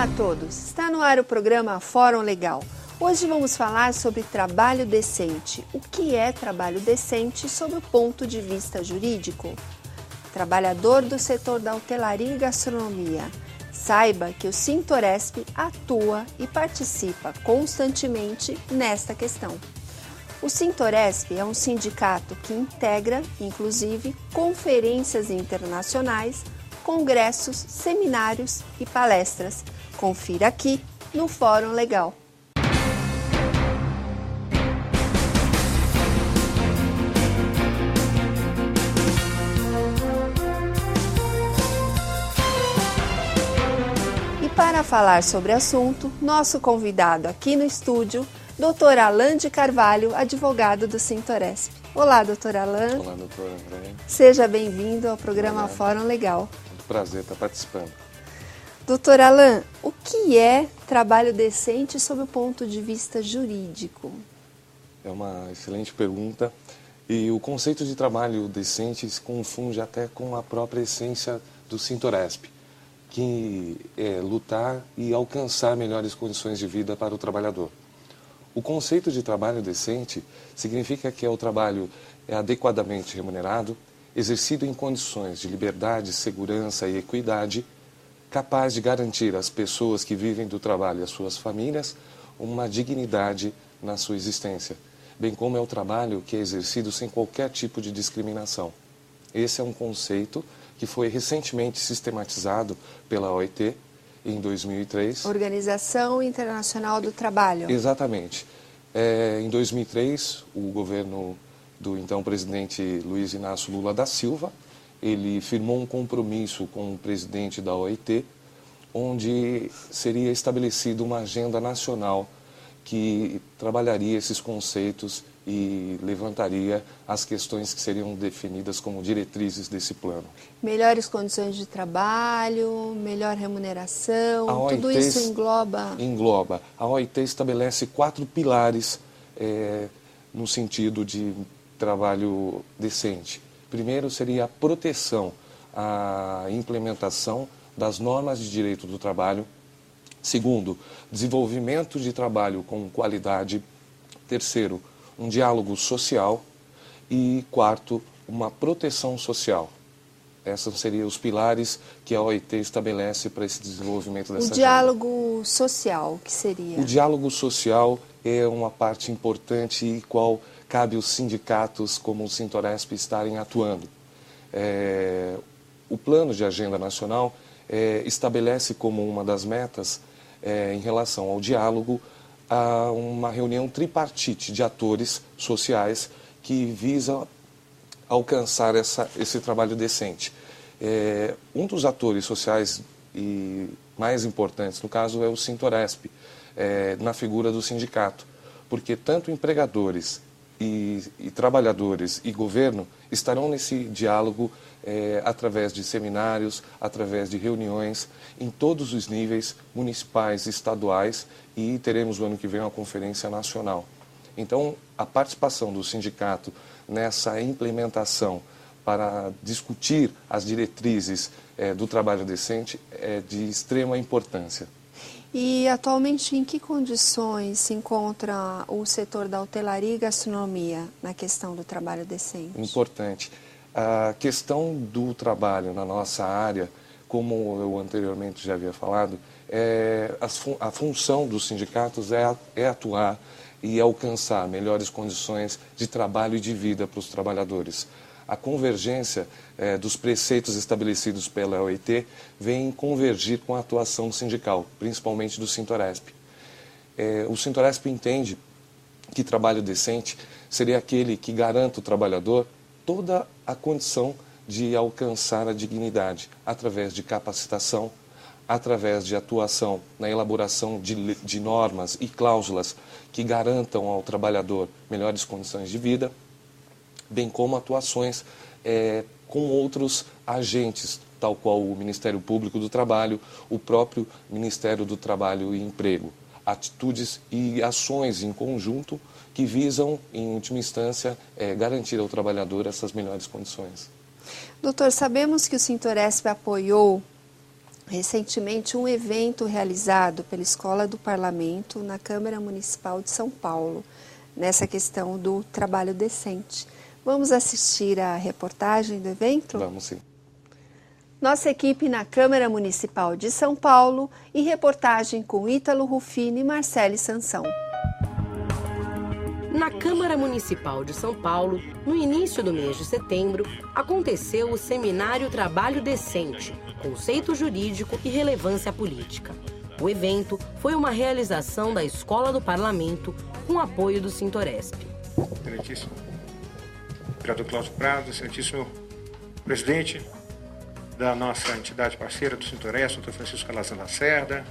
Olá a todos! Está no ar o programa Fórum Legal. Hoje vamos falar sobre trabalho decente. O que é trabalho decente sob o ponto de vista jurídico? Trabalhador do setor da hotelaria e gastronomia, saiba que o Sintoresp atua e participa constantemente nesta questão. O Sintoresp é um sindicato que integra, inclusive, conferências internacionais, congressos, seminários e palestras. Confira aqui no Fórum Legal. E para falar sobre o assunto, nosso convidado aqui no estúdio, Dr. Alan de Carvalho, advogado do Sintoresp. Olá, Dr. Alan. Olá, doutora André. Seja bem-vindo ao programa Fórum Legal. Muito prazer estar participando. Dr. Alan, o que é trabalho decente sob o ponto de vista jurídico? É uma excelente pergunta. E o conceito de trabalho decente se confunde até com a própria essência do Sintoresp, que é lutar e alcançar melhores condições de vida para o trabalhador. O conceito de trabalho decente significa que o trabalho é adequadamente remunerado, exercido em condições de liberdade, segurança e equidade, capaz de garantir às pessoas que vivem do trabalho e às suas famílias uma dignidade na sua existência, bem como é o trabalho que é exercido sem qualquer tipo de discriminação. Esse é um conceito que foi recentemente sistematizado pela OIT, em 2003. Organização Internacional do Trabalho. Exatamente. Em 2003, o governo do então presidente Luiz Inácio Lula da Silva, ele firmou um compromisso com o presidente da OIT, onde seria estabelecida uma agenda nacional que trabalharia esses conceitos e levantaria as questões que seriam definidas como diretrizes desse plano. Melhores condições de trabalho, melhor remuneração, tudo isso engloba? Engloba. A OIT estabelece 4 pilares no sentido de trabalho decente. Primeiro seria a proteção, a implementação das normas de direito do trabalho. Segundo, desenvolvimento de trabalho com qualidade. Terceiro, um diálogo social. E quarto, uma proteção social. Esses seriam os pilares que a OIT estabelece para esse desenvolvimento dessa agenda. O diálogo social, o que seria? O diálogo social é uma parte importante e qual cabe os sindicatos como o Sintoresp estarem atuando. O plano de agenda nacional estabelece como uma das metas em relação ao diálogo a uma reunião tripartite de atores sociais que visa alcançar esse trabalho decente. Um dos atores sociais e mais importantes, no caso, é o Sintoresp, na figura do sindicato, porque tanto empregadores e trabalhadores e governo estarão nesse diálogo através de seminários, através de reuniões em todos os níveis municipais, estaduais, e teremos no ano que vem uma conferência nacional. Então, a participação do sindicato nessa implementação para discutir as diretrizes do trabalho decente é de extrema importância. E atualmente em que condições se encontra o setor da hotelaria e gastronomia na questão do trabalho decente? Importante. A questão do trabalho na nossa área, como eu anteriormente já havia falado, a função dos sindicatos é atuar e alcançar melhores condições de trabalho e de vida para os trabalhadores. A convergência dos preceitos estabelecidos pela OIT vem convergir com a atuação sindical, principalmente do Sintoresp. O Sintoresp entende que trabalho decente seria aquele que garanta ao trabalhador toda a condição de alcançar a dignidade, através de capacitação, através de atuação na elaboração de normas e cláusulas que garantam ao trabalhador melhores condições de vida, bem como atuações com outros agentes, tal qual o Ministério Público do Trabalho, o próprio Ministério do Trabalho e Emprego. Atitudes e ações em conjunto que visam, em última instância, garantir ao trabalhador essas melhores condições. Doutor, sabemos que o Sintoresp apoiou recentemente um evento realizado pela Escola do Parlamento na Câmara Municipal de São Paulo, nessa questão do trabalho decente. Vamos assistir a reportagem do evento? Vamos sim. Nossa equipe na Câmara Municipal de São Paulo e reportagem com Ítalo Rufino e Marcele Sansão. Na Câmara Municipal de São Paulo, no início do mês de setembro, aconteceu o seminário Trabalho Decente, Conceito Jurídico e Relevância Política. O evento foi uma realização da Escola do Parlamento com apoio do Sintoresp. Excelentíssimo vereador Cláudio Prado, excelentíssimo presidente da nossa entidade parceira do Sintoresp, doutor Francisco Calazans Lacerda,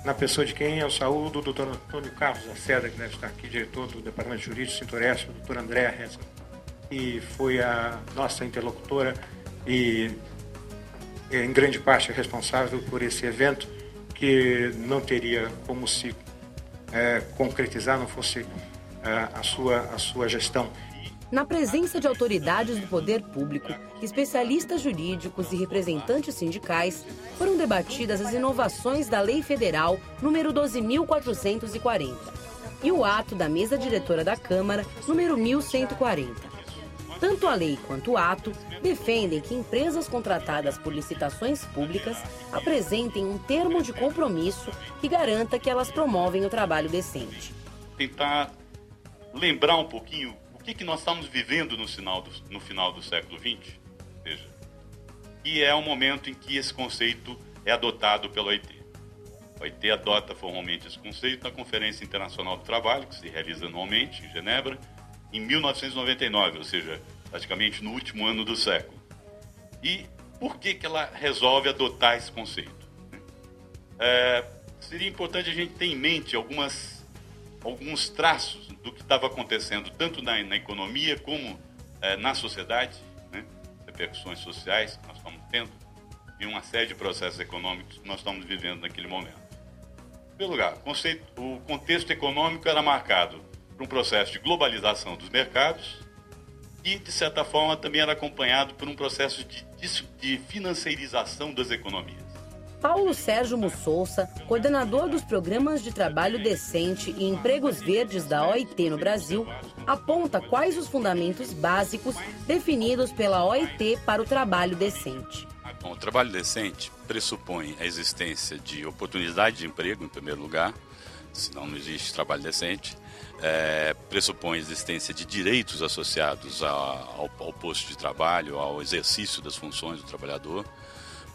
na pessoa de quem eu saúdo o doutor Antônio Carlos Lacerda, que deve estar aqui, diretor do Departamento Jurídico do Sintoresp, o doutor André Reza, que foi a nossa interlocutora e em grande parte responsável por esse evento, que não teria como se concretizar, não fosse a sua gestão. Na presença de autoridades do poder público, especialistas jurídicos e representantes sindicais, foram debatidas as inovações da Lei Federal número 12.440 e o ato da mesa diretora da Câmara número 1.140. Tanto a lei quanto o ato defendem que empresas contratadas por licitações públicas apresentem um termo de compromisso que garanta que elas promovem o trabalho decente. Tentar lembrar um pouquinho o que nós estamos vivendo no final do século XX, veja, e é o momento em que esse conceito é adotado pela OIT. A OIT adota formalmente esse conceito na Conferência Internacional do Trabalho, que se realiza anualmente em Genebra, em 1999, ou seja, praticamente no último ano do século. E por que ela resolve adotar esse conceito? Seria importante a gente ter em mente alguns traços do que estava acontecendo tanto na economia como na sociedade, né? Repercussões sociais que nós estamos tendo e uma série de processos econômicos que nós estamos vivendo naquele momento. Em primeiro lugar, o contexto econômico era marcado por um processo de globalização dos mercados e, de certa forma, também era acompanhado por um processo de financeirização das economias. Paulo Sérgio Mussouça, coordenador dos programas de trabalho decente e empregos verdes da OIT no Brasil, aponta quais os fundamentos básicos definidos pela OIT para o trabalho decente. Bom, o trabalho decente pressupõe a existência de oportunidade de emprego, em primeiro lugar, senão não existe trabalho decente. Pressupõe a existência de direitos associados ao posto de trabalho, ao exercício das funções do trabalhador.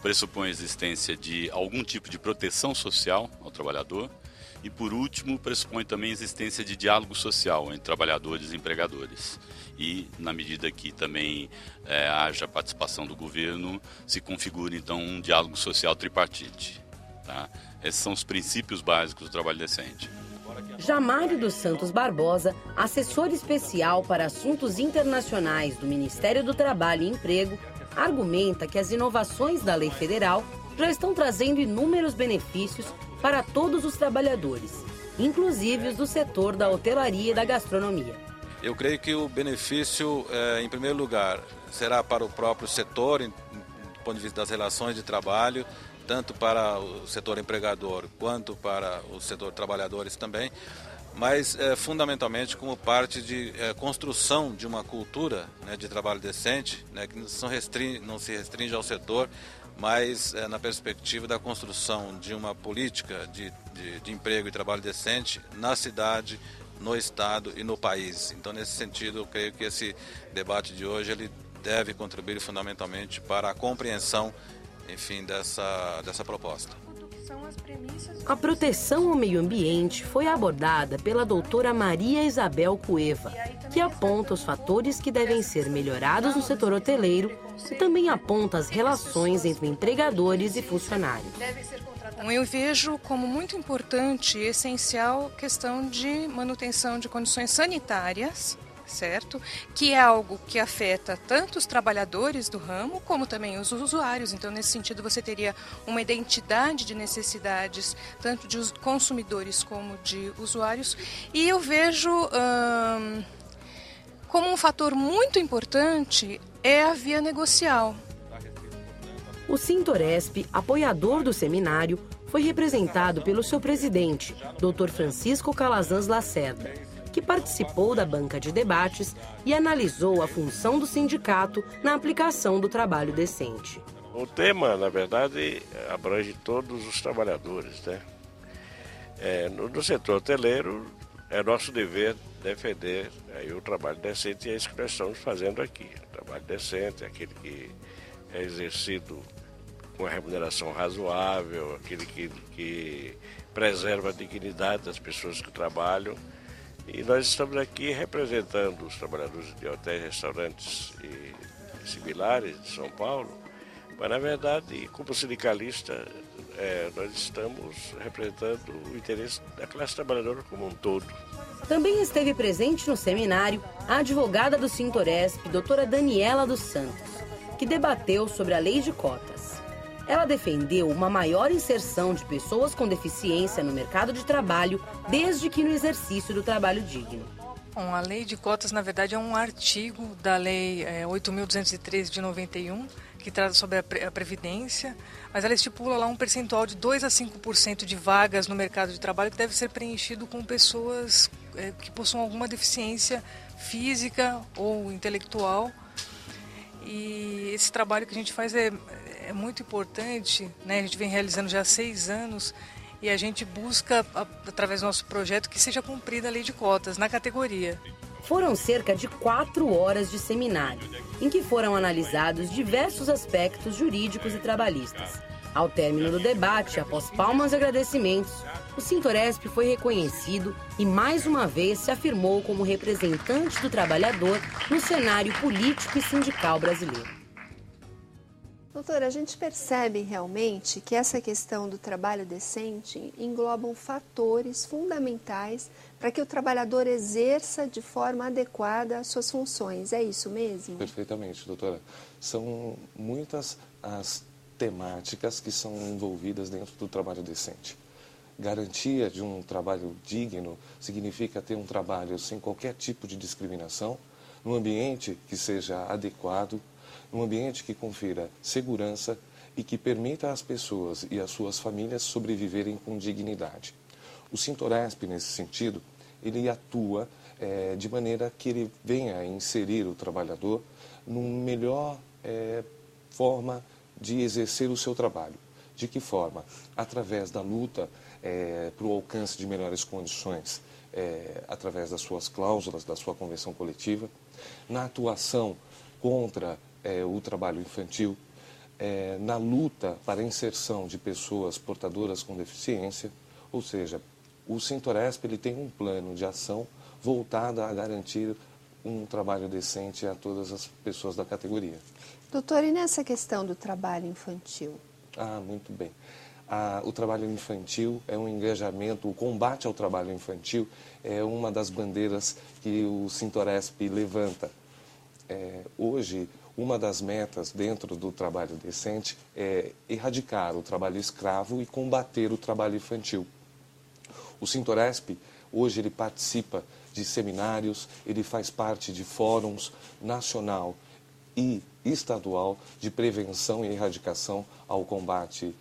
Pressupõe a existência de algum tipo de proteção social ao trabalhador e, por último, pressupõe também a existência de diálogo social entre trabalhadores e empregadores. E, na medida que também haja participação do governo, se configura, então, um diálogo social tripartite. Tá? Esses são os princípios básicos do trabalho decente. Jamário dos Santos Barbosa, assessor especial para assuntos internacionais do Ministério do Trabalho e Emprego, argumenta que as inovações da lei federal já estão trazendo inúmeros benefícios para todos os trabalhadores, inclusive os do setor da hotelaria e da gastronomia. Eu creio que o benefício, em primeiro lugar, será para o próprio setor, do ponto de vista das relações de trabalho, tanto para o setor empregador quanto para o setor trabalhadores também, mas fundamentalmente como parte de construção de uma cultura, né, de trabalho decente, né, que não se restringe ao setor, mas na perspectiva da construção de uma política de emprego e trabalho decente na cidade, no estado e no país. Então, nesse sentido, eu creio que esse debate de hoje ele deve contribuir fundamentalmente para a compreensão, enfim, dessa proposta. A proteção ao meio ambiente foi abordada pela doutora Maria Isabel Cueva, que aponta os fatores que devem ser melhorados no setor hoteleiro e também aponta as relações entre empregadores e funcionários. Eu vejo como muito importante e essencial a questão de manutenção de condições sanitárias, certo? Que é algo que afeta tanto os trabalhadores do ramo como também os usuários. Então, nesse sentido, você teria uma identidade de necessidades tanto de consumidores como de usuários. E eu vejo como um fator muito importante é a via negocial. O Sintoresp, apoiador do seminário, foi representado pelo seu presidente, Dr. Francisco Calazans Lacerda, que participou da banca de debates e analisou a função do sindicato na aplicação do trabalho decente. O tema, na verdade, abrange todos os trabalhadores, né? No setor hoteleiro, é nosso dever defender aí o trabalho decente, e é isso que nós estamos fazendo aqui. O trabalho decente é aquele que é exercido com a remuneração razoável, aquele que preserva a dignidade das pessoas que trabalham. E nós estamos aqui representando os trabalhadores de hotéis, restaurantes e similares de São Paulo, mas, na verdade, como sindicalista, nós estamos representando o interesse da classe trabalhadora como um todo. Também esteve presente no seminário a advogada do Sintoresp, doutora Daniela dos Santos, que debateu sobre a lei de cotas. Ela defendeu uma maior inserção de pessoas com deficiência no mercado de trabalho, desde que no exercício do trabalho digno. Bom, a lei de cotas, na verdade, é um artigo da lei 8.213 de 91, que trata sobre a Previdência, mas ela estipula lá um percentual de 2 a 5% de vagas no mercado de trabalho que deve ser preenchido com pessoas que possuam alguma deficiência física ou intelectual. E esse trabalho que a gente faz é muito importante, né? A gente vem realizando já há 6 anos e a gente busca, através do nosso projeto, que seja cumprida a lei de cotas na categoria. Foram cerca de 4 horas de seminário, em que foram analisados diversos aspectos jurídicos e trabalhistas. Ao término do debate, após palmas e agradecimentos, o Sintoresp foi reconhecido e mais uma vez se afirmou como representante do trabalhador no cenário político e sindical brasileiro. Doutora, a gente percebe realmente que essa questão do trabalho decente englobam fatores fundamentais para que o trabalhador exerça de forma adequada as suas funções. É isso mesmo? Perfeitamente, doutora. São muitas as temáticas que são envolvidas dentro do trabalho decente. Garantia de um trabalho digno significa ter um trabalho sem qualquer tipo de discriminação, num ambiente que seja adequado, num ambiente que confira segurança e que permita às pessoas e às suas famílias sobreviverem com dignidade. O Sintoresp, nesse sentido, ele atua de maneira que ele venha a inserir o trabalhador numa melhor forma de exercer o seu trabalho. De que forma? Através da luta para o alcance de melhores condições, através das suas cláusulas, da sua convenção coletiva, na atuação contra o trabalho infantil, na luta para a inserção de pessoas portadoras com deficiência, ou seja, o Sintoresp ele tem um plano de ação voltado a garantir um trabalho decente a todas as pessoas da categoria. Doutor, e nessa questão do trabalho infantil? Muito bem. O trabalho infantil é um engajamento, o combate ao trabalho infantil é uma das bandeiras que o Sintoresp levanta. Hoje, uma das metas dentro do trabalho decente é erradicar o trabalho escravo e combater o trabalho infantil. O Sintoresp, hoje, ele participa de seminários, ele faz parte de fóruns nacional e estadual de prevenção e erradicação ao combate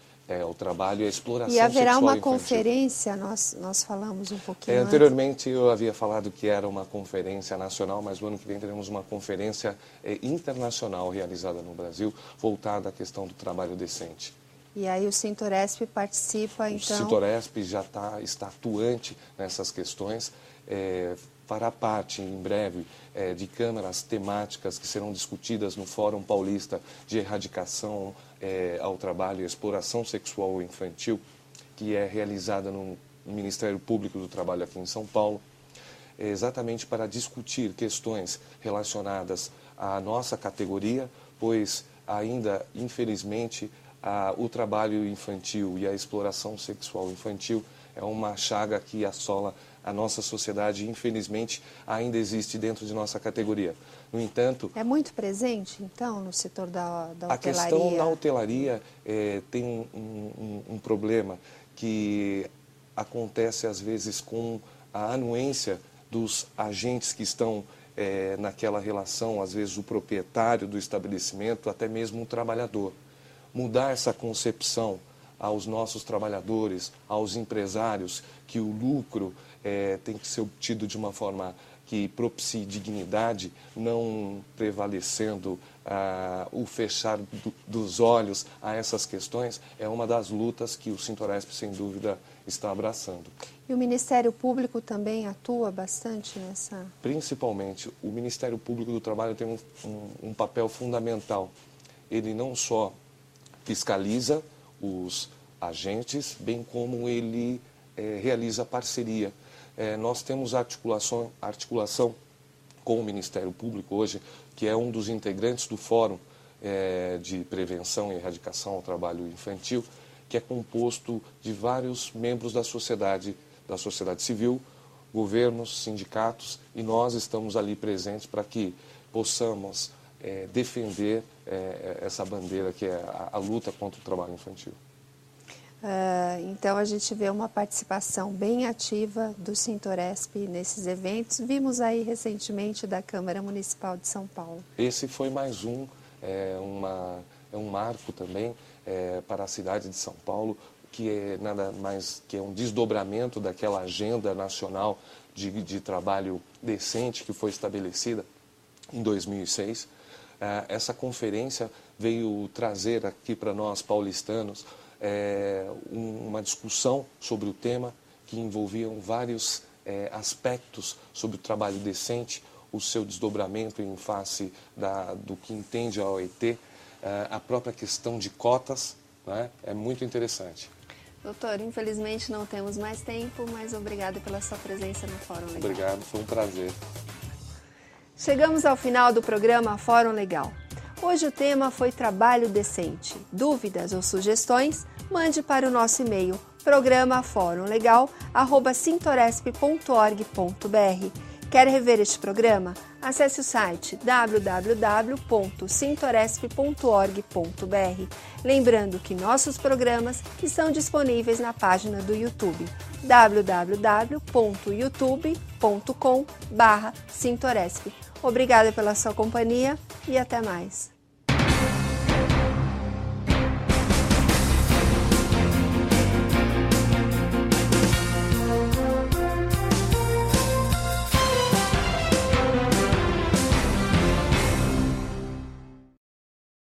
ao trabalho e à exploração sexual infantil. E haverá uma conferência, nós falamos um pouquinho anteriormente eu havia falado que era uma conferência nacional, mas no ano que vem teremos uma conferência internacional realizada no Brasil, voltada à questão do trabalho decente. E aí o Sintoresp participa, então... O Sintoresp já está atuante nessas questões, fará parte em breve de câmaras temáticas que serão discutidas no Fórum Paulista de Erradicação ao Trabalho e Exploração Sexual Infantil, que é realizada no Ministério Público do Trabalho aqui em São Paulo, exatamente para discutir questões relacionadas à nossa categoria, pois ainda, infelizmente, o trabalho infantil e a exploração sexual infantil é uma chaga que assola a nossa sociedade e, infelizmente, ainda existe dentro de nossa categoria. No entanto... É muito presente, então, no setor da hotelaria? A questão da hotelaria tem um problema que acontece, às vezes, com a anuência dos agentes que estão naquela relação, às vezes o proprietário do estabelecimento, até mesmo o trabalhador. mudar essa concepção aos nossos trabalhadores, aos empresários, que o lucro tem que ser obtido de uma forma que propicie dignidade, não prevalecendo o fechar dos olhos a essas questões, é uma das lutas que o Sintoresp, sem dúvida, está abraçando. E o Ministério Público também atua bastante nessa... Principalmente, o Ministério Público do Trabalho tem um papel fundamental. Ele não só fiscaliza os agentes, bem como ele realiza parceria. Nós temos articulação com o Ministério Público hoje, que é um dos integrantes do Fórum de Prevenção e Erradicação ao Trabalho Infantil, que é composto de vários membros da sociedade civil, governos, sindicatos, e nós estamos ali presentes para que possamos defender essa bandeira que é a luta contra o trabalho infantil. Então a gente vê uma participação bem ativa do Sintoresp nesses eventos. Vimos aí recentemente da Câmara Municipal de São Paulo. Esse foi mais um marco também para a cidade de São Paulo, que é nada mais que um desdobramento daquela agenda nacional de trabalho decente que foi estabelecida em 2006. Essa conferência veio trazer aqui para nós paulistanos uma discussão sobre o tema que envolviam vários aspectos sobre o trabalho decente, o seu desdobramento em face do que entende a OIT, a própria questão de cotas, né? É muito interessante. Doutor, infelizmente não temos mais tempo, mas obrigado pela sua presença no Fórum Legal. Obrigado, foi um prazer. Chegamos ao final do programa Fórum Legal. Hoje o tema foi trabalho decente. Dúvidas ou sugestões? Mande para o nosso e-mail programaforumlegal@sintoresp.org.br. Quer rever este programa? Acesse o site www.sintoresp.org.br. Lembrando que nossos programas estão disponíveis na página do YouTube www.youtube.com/Sintoresp. Obrigada pela sua companhia e até mais.